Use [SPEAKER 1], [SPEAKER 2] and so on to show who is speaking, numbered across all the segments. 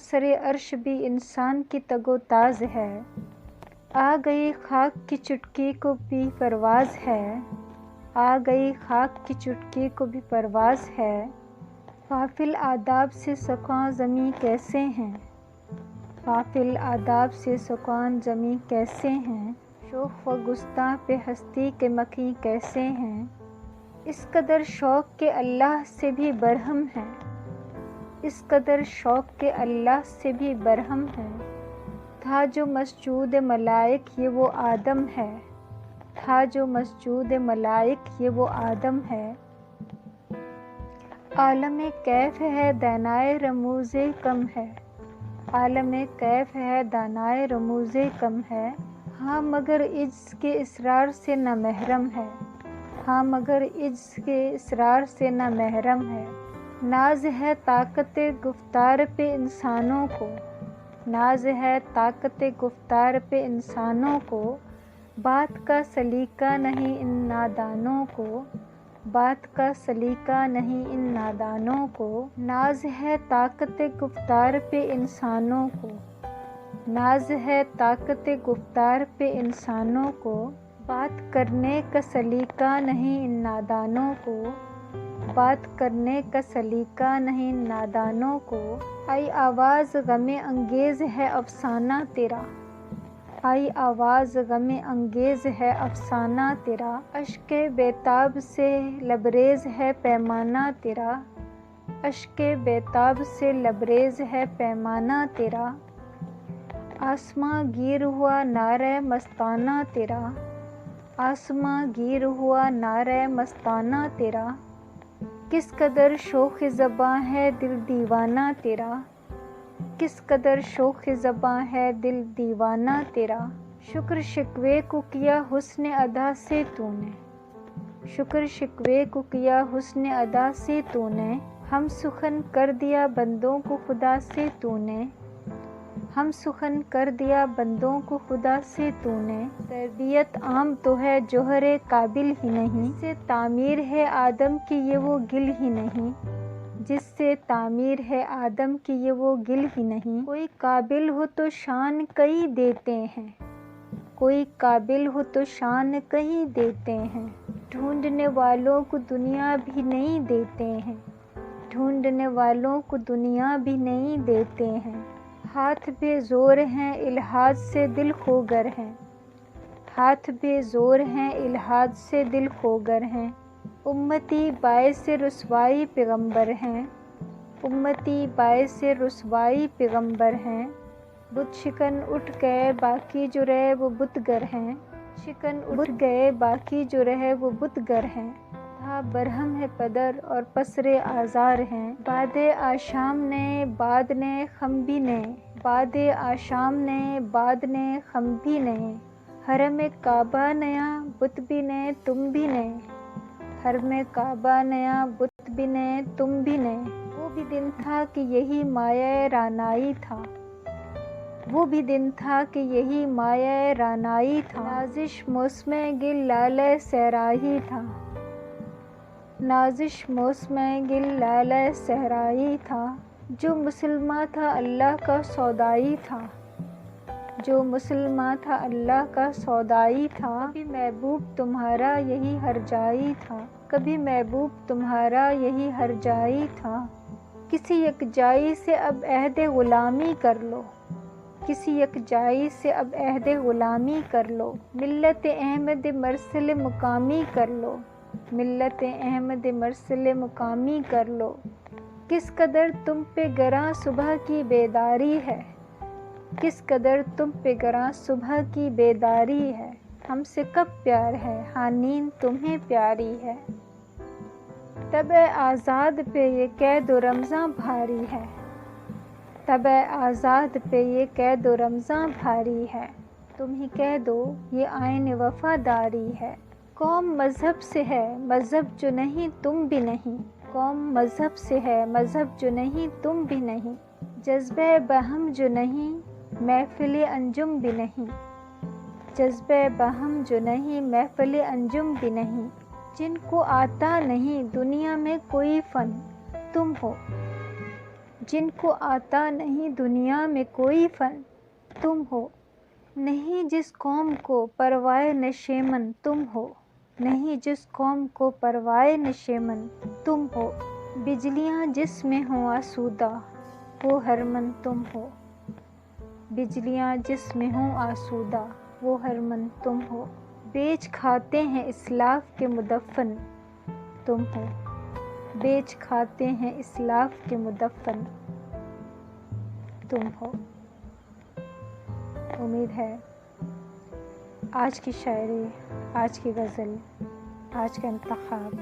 [SPEAKER 1] سرے عرش بھی انسان کی تگ و تاز ہے، آ گئی خاک کی چٹکی کو بھی پرواز ہے، آ گئی خاک کی چٹکی کو بھی پرواز ہے، غافل آداب سے سکاں زمیں کیسے ہیں، غافل آداب سے سکاں زمیں کیسے ہیں، شوق و گستاں پہ ہستی کے مکیں کیسے ہیں، اس قدر شوق کے اللہ سے بھی برہم ہے، اس قدر شوق کے اللہ سے بھی برہم ہے، تھا جو مسجود ملائک یہ وہ آدم ہے، تھا جو مسجود ملائک یہ وہ آدم ہے، عالم کیف ہے دانائے رموز کم ہے، عالم کیف ہے دانائے رموز کم ہے، ہاں مگر عجز کے اصرار سے نہ محرم ہے، ہاں مگر عجز کے اصرار سے نہ محرم ہے، ناز ہے طاقت گفتار پہ انسانوں کو، ناز ہے طاقت گفتار پہ انسانوں کو، بات کا سلیقہ نہیں ان نادانوں کو، بات کا سلیقہ نہیں ان نادانوں کو، ناز ہے طاقت گفتار پہ انسانوں کو، ناز ہے طاقت گفتار پہ انسانوں کو، بات کرنے کا سلیقہ نہیں ان نادانوں کو، بات کرنے کا سلیقہ نہیں ان نادانوں کو، آئی آواز غم انگیز ہے افسانہ تیرا، آئی آواز غم انگیز ہے افسانہ تیرا، اشک بیتاب سے لبریز ہے پیمانہ تیرا، اشک بیتاب سے لبریز ہے پیمانہ تیرا، آسماں گیر ہوا نعرہ مستانہ تیرا، آسماں گیر ہوا نعرہ مستانہ تیرا، کس قدر شوخ زباں ہے دل دیوانہ تیرا، کس قدر شوخ زباں ہے دل دیوانہ تیرا، شکر شکوے کو کیا حسن ادا سے تو نے، شکر شکوے کو کیا حسن ادا سے تو نے، ہم سخن کر دیا بندوں کو خدا سے تو نے، ہم سخن کر دیا بندوں کو خدا سے تو نے، تربیت عام تو ہے جوہر قابل ہی نہیں، جس سے تعمیر ہے آدم کی یہ وہ گل ہی نہیں، جس سے تعمیر ہے آدم کی یہ وہ گل ہی نہیں، کوئی قابل ہو تو شان کئی دیتے ہیں، کوئی قابل ہو تو شان کہیں دیتے ہیں، ڈھونڈنے والوں کو دنیا بھی نہیں دیتے ہیں، ڈھونڈنے والوں کو دنیا بھی نہیں دیتے ہیں، ہاتھ بے زور ہیں الحاظ سے دل خوگر ہیں، ہاتھ بے زور ہیں الحاظ سے دل خوگر ہیں، امتی باعث رسوائی پیغمبر ہیں، امتی باعث رسوائی پیغمبر ہیں، بت شکن اٹھ گئے باقی جو رہے وہ بت گر ہیں، شکن اٹھ گئے باقی جو رہے وہ بت گر ہیں، تھا برہم ہے پدر اور پسر آزار ہیں، باد آشام نے باد نے خم بھی نے، باد آشام نے باد نے خم بھی نے، حرم کعبہ نیا بت بھی نے تم بھی نے، حرم کعبہ نیا بت بھی نے تم بھی نے، وہ بھی دن تھا کہ یہی مایہ رانائی تھا، وہ بھی دن تھا کہ یہی مایہ رانائی تھا، نازش موسم گل لالہ صحرائی تھا، نازش موسم گل لالہ صحرائی تھا، جو مسلماں تھا اللہ کا سودائی تھا، جو مسلماں تھا اللہ کا سودائی تھا، کبھی محبوب تمہارا یہی ہرجائی تھا، کبھی محبوب تمہارا یہی ہرجائی تھا، کسی یکجائی سے اب عہد غلامی کر لو، کسی یکجائی سے اب عہد غلامی کر لو، ملت احمد مرسل مقامی کر لو، ملت احمد مرسل مقامی کر لو، کس قدر تم پہ گراں صبح کی بیداری ہے، کس قدر تم پہ گراں صبح کی بیداری ہے، ہم سے کب پیار ہے ہاں نیند تمہیں پیاری ہے، طبع آزاد پہ یہ قید و رمضاں بھاری ہے، طبع آزاد پہ یہ قید و رمضاں بھاری ہے، تم ہی کہہ دو یہ آئین وفاداری ہے، قوم مذہب سے ہے مذہب جو نہیں تم بھی نہیں، قوم مذہب سے ہے مذہب جو نہیں تم بھی نہیں، جذبہ باہم جو نہیں محفل انجم بھی نہیں، جذبہ باہم جو نہیں محفل انجم بھی نہیں، جن کو آتا نہیں دنیا میں کوئی فن تم ہو، جن کو آتا نہیں دنیا میں کوئی فن تم ہو، نہیں جس قوم کو پروائے نشیمن تم ہو، نہیں جس قوم کو پروائے نشیمن تم ہو، بجلیاں جس میں ہوں آسودہ وہ ہرمن تم ہو، بجلیاں جس میں ہوں آسودہ وہ ہرمن تم ہو، بیچ کھاتے ہیں اسلاف کے مدفن تم ہو، بیچ کھاتے ہیں اسلاف کے مدفن تم ہو۔ امید ہے آج کی شاعری، آج کی غزل، آج کا انتخاب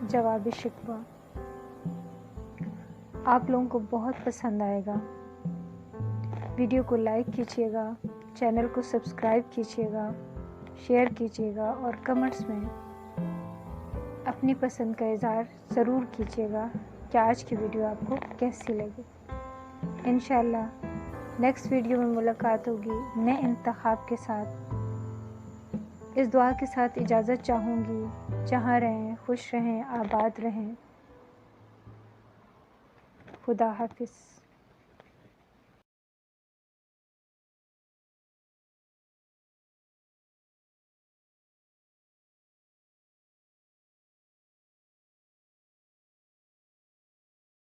[SPEAKER 1] جواب شکوہ آپ لوگوں کو بہت پسند آئے گا۔ ویڈیو کو لائک کیجیے گا، چینل کو سبسکرائب کیجیے گا، شیئر کیجیے گا اور کمنٹس میں اپنی پسند کا اظہار ضرور کیجیے گا کہ آج کی ویڈیو آپ کو کیسی لگی۔ انشاءاللہ نیکسٹ ویڈیو میں ملاقات ہوگی نئے انتخاب کے ساتھ۔ اس دعا کے ساتھ اجازت چاہوں گی، جہاں رہیں خوش رہیں، آباد رہیں۔ خدا حافظ۔